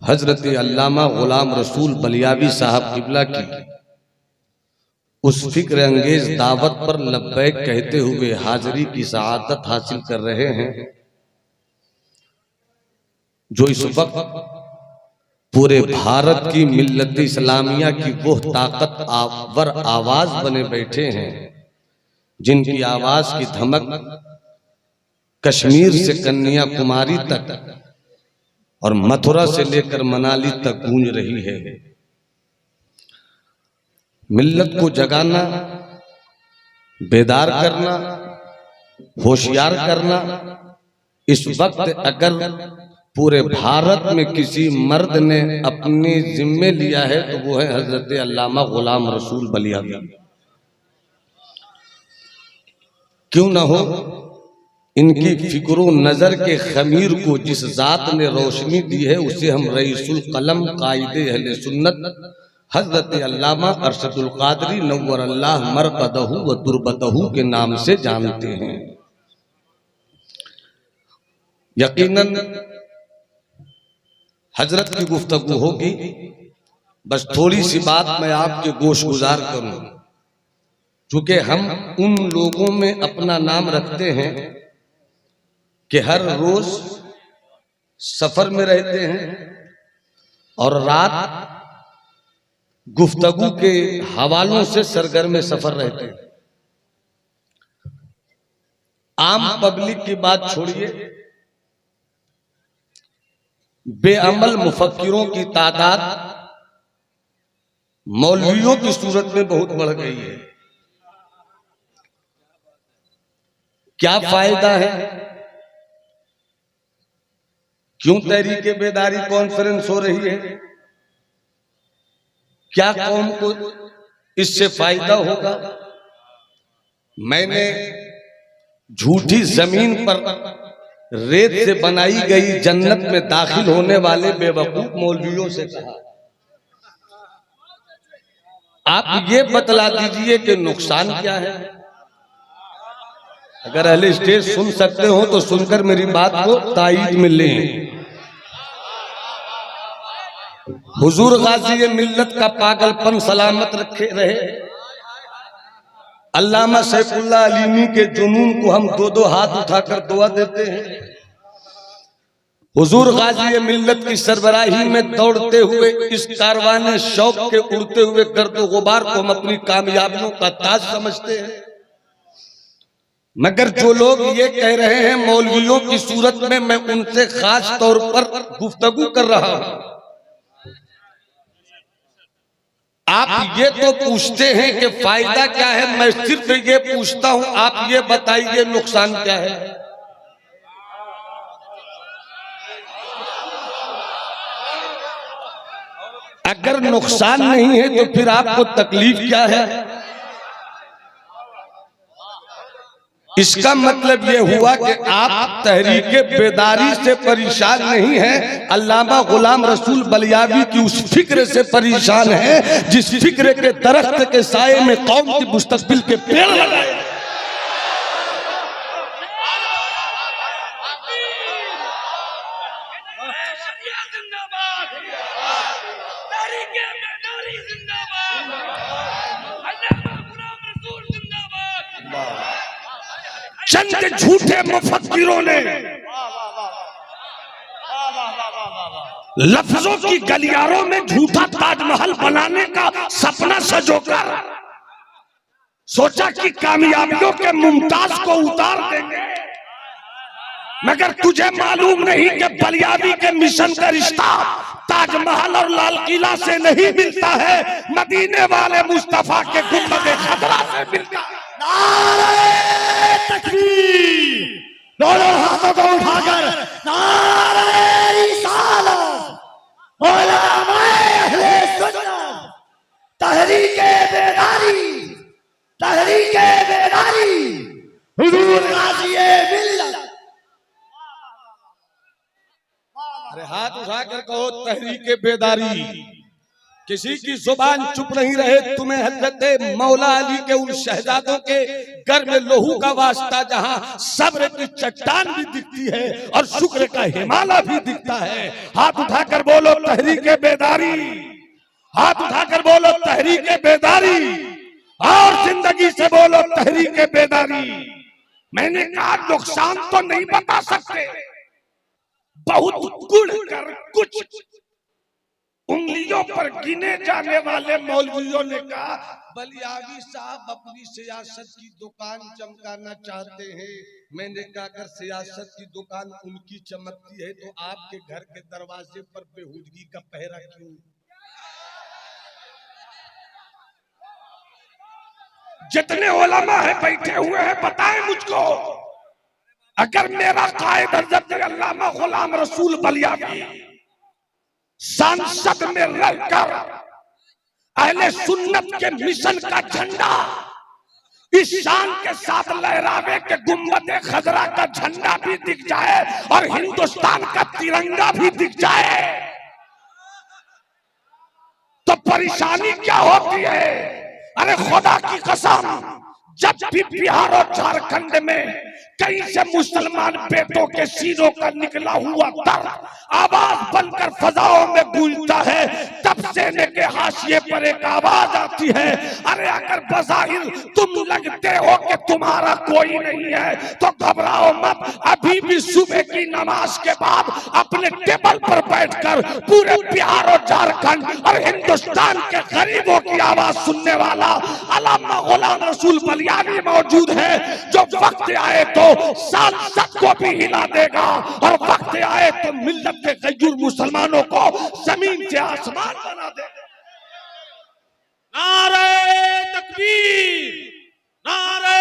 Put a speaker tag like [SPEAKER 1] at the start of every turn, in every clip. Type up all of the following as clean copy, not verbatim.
[SPEAKER 1] हजरत अल्लामा गुलाम रसूल बलियावी साहब किबला की उस फिक्र अंगेज दावत पर लब्बैक कहते हुए हाजिरी की सआदत हासिल कर रहे हैं, जो इस वक्त पूरे भारत की मिल्लत इस्लामिया की वो ताकत आवर आवाज बने बैठे हैं, जिनकी आवाज की धमक कश्मीर से कन्याकुमारी तक और मथुरा से लेकर मनाली तक गूंज रही है। मिल्लत को जगाना, बेदार करना, होशियार करना इस वक्त अगर पूरे भारत में किसी मर्द ने अपने जिम्मे लिया है तो वो है हजरत अल्लामा गुलाम रसूल बलियावी। क्यों ना हो, इनकी फिक्रो नजर के खमीर को जिस जात ने रोशनी दी है उसे हम रईसुल कलम कायदे अहले सुन्नत हजरत अल्लामा अरशदुल कादरी नव्वर अल्लाह मरकदहू व तुरबतहू के नाम से जानते हैं। यकीनन हजरत की गुफ्तगू होगी, बस थोड़ी सी बात मैं आपके गोश गुजार करूं, चूंकि हम उन लोगों में अपना नाम रखते हैं कि हर रोज सफर में रहते हैं और रात गुफ्तगू के हवालों से सरगर्म सफर रहते हैं। आम पब्लिक की बात छोड़िए, बेअमल मुफक्किरों की तादाद मौलवियों की सूरत में बहुत बढ़ गई है। क्या फायदा है? क्यों तहरीके बेदारी कॉन्फ्रेंस हो रही है? क्या कौम को इससे फायदा होगा? मैंने झूठी जमीन पर रेत से बनाई गई जन्नत में दाखिल होने वाले बेवकूफ मौलवियों से कहा, आप ये बतला दीजिए कि नुकसान क्या है। अगर अहले स्टेज सुन सकते हो तो सुनकर मेरी बात को तायीद में लें। हुजूर गाजी मिल्लत का पागलपन सलामत रखे रहे। अल्लामा सैफुल्लाह अलीमी के जुनून को हम दो दो हाथ उठाकर दुआ देते हैं। हुजूर गाजी मिल्लत की सरबराही में दौड़ते हुए इस कारवाने शौक के उड़ते हुए गर्द गुबार को हम अपनी कामयाबियों का ताज समझते हैं। मगर जो लोग ये कह रहे हैं मौलवियों की सूरत में, मैं उनसे खास तौर पर गुफ्तगू कर रहा हूं। आप ये तो पूछते हैं कि फायदा क्या है, मैं सिर्फ ये पूछता हूं आप ये बताइए नुकसान क्या है। अगर नुकसान नहीं है तो फिर आपको तकलीफ क्या है? इसका मतलब यह हुआ कि आप तहरीके बेदारी से परेशान नहीं हैं, अल्लामा गुलाम रसूल बलियावी की उस फिक्र से परेशान हैं जिस फिक्र के दरख्त के साये में कौम की मुस्तकबिल के पेड़ लगाए। चंद झूठे मुफक्किरों ने लफ्जों की गलियारों में झूठा ताजमहल बनाने का सपना सजोकर सोचा कि कामयाबियों के मुमताज को उतार देंगे। मगर तुझे मालूम नहीं कि बलियावी के मिशन का रिश्ता ताजमहल और लाल किला से नहीं मिलता है, मदीने वाले मुस्तफा के गुंबद खतरा से मिलता है।
[SPEAKER 2] नारे तकबीर, दोनों हाथों को उठाकर नारे रिसालत, उलमाए अहले सुन्नत, तहरीके बेदारी, तहरीके बेदारी, हुजूर गाज़ी मिल्लत।
[SPEAKER 1] अरे हाथ उठाकर कहो तहरीके बेदारी। किसी की जुबान चुप नहीं रहे। तुम्हें हजरत मौला अली के उन शहजादों के घर में लोहू का वास्ता, जहां सब्र की चट्टान भी दिखती है और शुक्र का हिमालय भी दिखता है। हाथ उठाकर बोलो तहरीक बेदारी, हाथ उठाकर बोलो तहरीक बेदारी, और जिंदगी से बोलो तहरीक बेदारी। मैंने कहा नुकसान तो नहीं बता सकते, बहुत गुण कर कुछ उंगलियों पर गिने जाने वाले मौलवियों ने कहा बलियावी साहब अपनी सियासत की दुकान चमकाना चाहते हैं। मैंने कहा अगर सियासत की दुकान उनकी चमकती है तो आपके घर के दरवाजे पर बेहूदगी का पहरा क्यों? जितने उलमा है बैठे हुए हैं बताएं मुझको, अगर मेरा कायद हज़रत अल्लामा गुलाम रसूल बलियावी सांसद में रहकर अहले सुन्नत के मिशन का झंडा इस शान के साथ लहरावे के गुम्बद खजरा का झंडा भी दिख जाए और हिंदुस्तान का तिरंगा भी दिख जाए तो परेशानी क्या होती है? अरे खुदा की कसम, जब भी बिहार और झारखंड में कहीं से मुसलमान बेटों के सीनों का निकला हुआ दर्द आवाज बनकर फजाओं में गूंजता है, तब सेने के हाशिए पर एक आवाज आती है, अरे अगर बज़ाहिर तुम लगते हो कि तुम्हारा कोई नहीं है तो घबराओ मत। अभी भी सुबह की नमाज के बाद अपने टेबल पर बैठकर पूरे बिहार और झारखंड और हिंदुस्तान के गरीबों की आवाज सुनने वाला अल्लामा गुलाम रसूल बलियावी मौजूद है, जो वक्त आए तो सांसद को भी हिला देगा और वक्त आए तो मिल्लत के गैर मुसलमानों को जमीन से आसमान बना देगा।
[SPEAKER 3] नारे तकबीर, नारे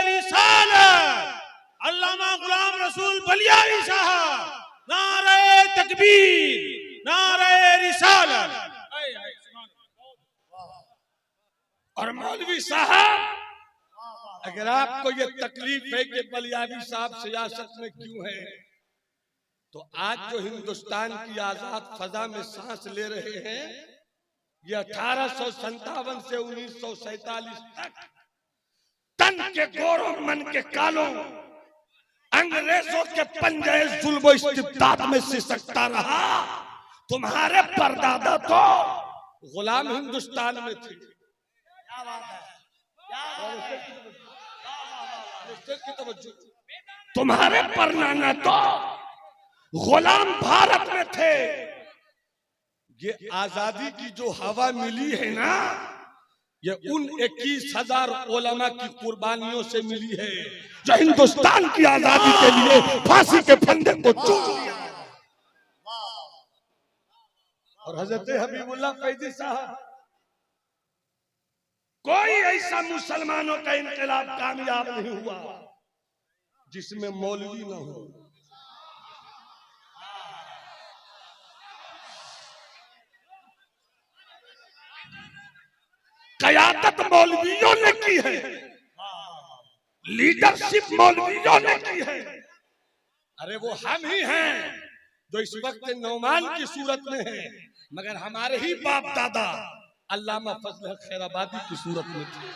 [SPEAKER 3] रिसालत, अल्लामा गुलाम रसूल बलियावी साहब, नारे तकबीर, नारे रिसालत।
[SPEAKER 1] और मौलवी साहब, अगर आपको ये तकलीफ है कि बलियावी साहब सियासत में क्यों है, तो आज जो हिंदुस्तान की आजाद फजा में सांस ले रहे हैं, ये 1857 से 1947 तक तन के गोरों मन के कालों अंग्रेजों के पंजे जुल्म इस्तिब्दाद में सिसकता रहा। तुम्हारे परदादा तो गुलाम हिंदुस्तान में थे। तुम्हारे परनाना तो गुलाम भारत में थे। ये आजादी की जो हवा मिली है ना, ये उन 21,000 उलमा की कुर्बानियों से मिली है जो हिंदुस्तान की आजादी के लिए फांसी के फंदे को चूम लिया। और हजरत हबीबुल्लाह फैजी साहब, कोई ऐसा मुसलमानों का इनकलाब कामयाब नहीं हुआ जिसमें मौलवी न हो। कयादत मौलवियों ने की है, लीडरशिप मौलवियों ने की है। अरे वो हम ही हैं जो इस वक्त नौमान की सूरत में हैं, मगर हमारे ही बाप दादा अल्लामा फजल खैराबादी की सूरत में थे।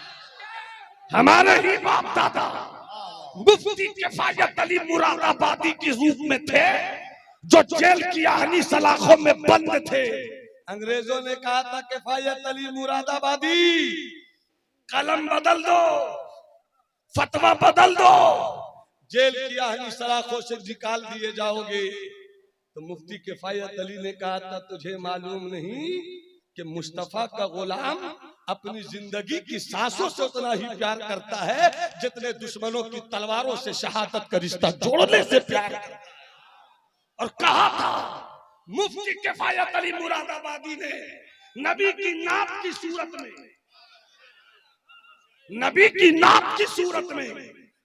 [SPEAKER 1] हमारे ही बाप दादा मुफ्ती किफायत अली मुरादाबादी की रूप में थे, जो जेल की आहनी सलाखों में बंद थे। अंग्रेजों ने कहा था किफायत अली मुरादाबादी, कलम बदल दो, फतवा बदल दो, जेल की आहनी सलाखों से निकाल दिए जाओगे। तो मुफ्ती किफायत अली ने कहा था, तुझे मालूम नहीं कि मुस्तफा का गुलाम अपनी जिंदगी की सांसों से उतना ही प्यार करता है जितने दुश्मनों की तलवारों से शहादत का रिश्ता जोड़ने से प्यार करता है। और कहा था मुफ्ती किफायत अली मुरादाबादी ने नबी की नात की सूरत में, नबी की नात की सूरत में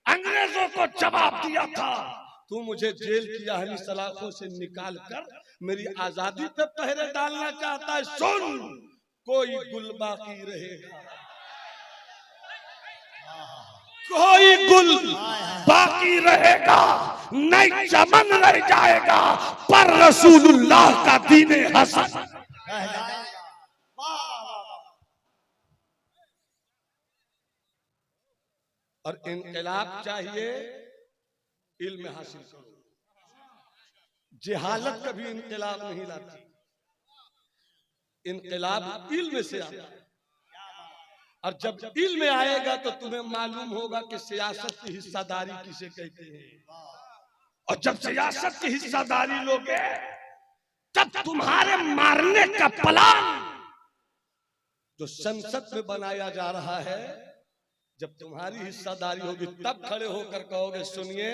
[SPEAKER 1] अंग्रेजों को जवाब दिया था, तू मुझे जेल की आहनी सलाखों से निकाल कर मेरी आजादी पे पहरे डालना चाहता है, सुन, कोई गुल बाकी रहेगा, कोई गुल बाकी रहेगा, नई चमन रह जाएगा, पर रसूलुल्लाह का दीन हसन। और इनकलाब चाहिए इल्म हासिल करो। जहालत कभी इनकलाब नहीं लाती, इनकलाब इल्म से आता है। और जब इल्म आएगा तो तुम्हें मालूम होगा कि सियासत की हिस्सादारी किसे कहते हैं। और जब सियासत की हिस्सादारी लोगे तब तुम्हारे मारने का प्लान जो संसद में बनाया जा रहा है, जब तुम्हारी हिस्सादारी होगी तब खड़े होकर कहोगे सुनिए,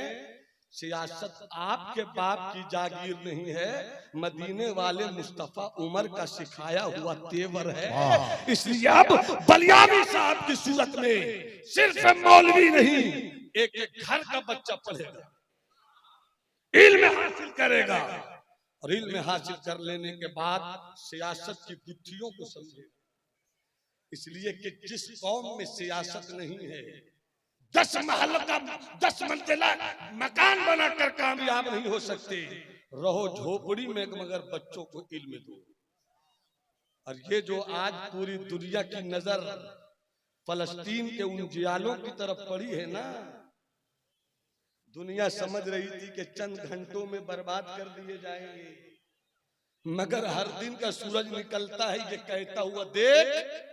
[SPEAKER 1] सियासत आपके बाप की जागीर नहीं है, मदीने वाले मुस्तफा उमर का सिखाया हुआ तेवर है। इसलिए अब बलियावी साहब की सूरत में सिर्फ मौलवी नहीं, एक एक घर का बच्चा पढ़ेगा, इल्म हासिल करेगा, और इल्म हासिल कर लेने के बाद सियासत की गुत्थियों को समझेगा। इसलिए कि जिस कौम में सियासत नहीं है, 10 महल का 10 मंजिला मकान बनाकर कामयाब नहीं हो सकते। रहो झोपड़ी में मगर बच्चों को इल्म दो। और ये जो आज पूरी दुनिया की नजर फलस्तीन के उन जियालों की तरफ पड़ी है ना, दुनिया समझ रही थी कि चंद घंटों में बर्बाद कर दिए जाएंगे, मगर हर दिन का सूरज निकलता है ये कहता हुआ देख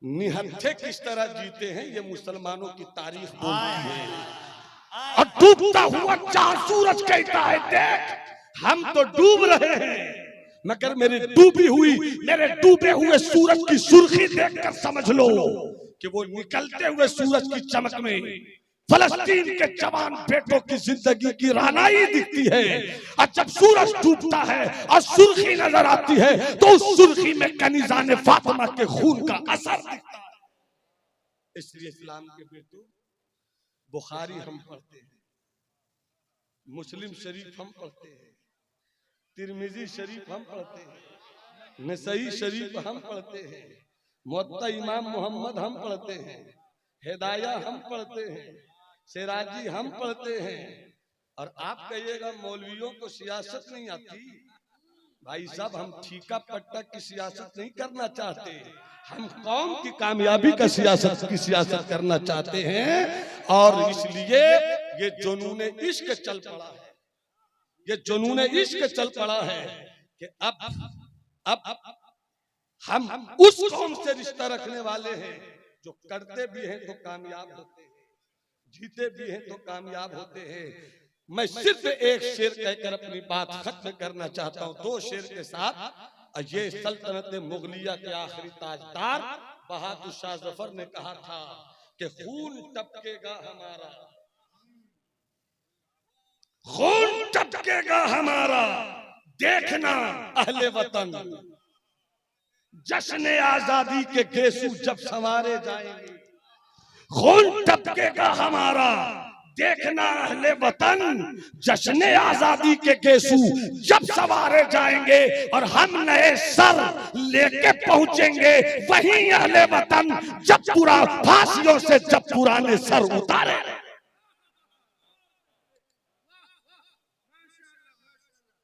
[SPEAKER 1] निहत्थे किस तरह जीते हैं, ये मुसलमानों की तारीफ बोलती है। और डूबता हुआ चार सूरज कहता है देख हम तो डूब रहे हैं, मगर मेरे डूबे हुए सूरज की सुर्खी देखकर समझ लो कि वो निकलते हुए सूरज की चमक में फलस्तीन के जवान बेटों की जिंदगी की रानाई दिखती है। और जब सूरज डूबता है और सुर्खी नजर आती है तो उस सुर्खी में कनीज़ान फातिमा के खून का असर दिखता है। इसलिए इस्लाम के बेटों, बुखारी हम पढ़ते हैं, मुस्लिम शरीफ हम पढ़ते हैं, तिरमिजी शरीफ हम पढ़ते हैं, नसई शरीफ हम पढ़ते हैं, मुअत्ता इमाम मोहम्मद हम पढ़ते हैं, हिदाया हम पढ़ते हैं, सिराजी हम पढ़ते हैं। और आप कहिएगा मौलवियों को सियासत नहीं आती। भाई साहब, हम ठीका पट्टा की सियासत नहीं करना चाहते, हम कौम की कामयाबी की सियासत करना चाहते हैं। और इसलिए ये जुनूने इश्क चल पड़ा है, ये जुनूने इश्क चल पड़ा है कि अब हम उस कौम से रिश्ता रखने वाले हैं जो करते भी हैं तो कामयाब होते हैं, जीते भी हैं तो कामयाब होते हैं। मैं सिर्फ एक शेर कहकर अपनी बात खत्म करना चाहता हूँ, 2 शेर के साथ। ये सल्तनत मुगलिया के आखिरी ताजदार बहादुर शाह जफर ने कहा था कि खून टपकेगा हमारा, खून टपकेगा हमारा, देखना अहले वतन, जश्न आजादी के गेसू जब संवारे जाएंगे। खून टपकेगा हमारा, देखना अहले वतन, जश्न आजादी के गेसू जब सवारे जाएंगे। और हम नए सर लेके पहुंचेंगे वहीं अहले वतन जब पूरा फांसियों से जब पुराने सर उतारे।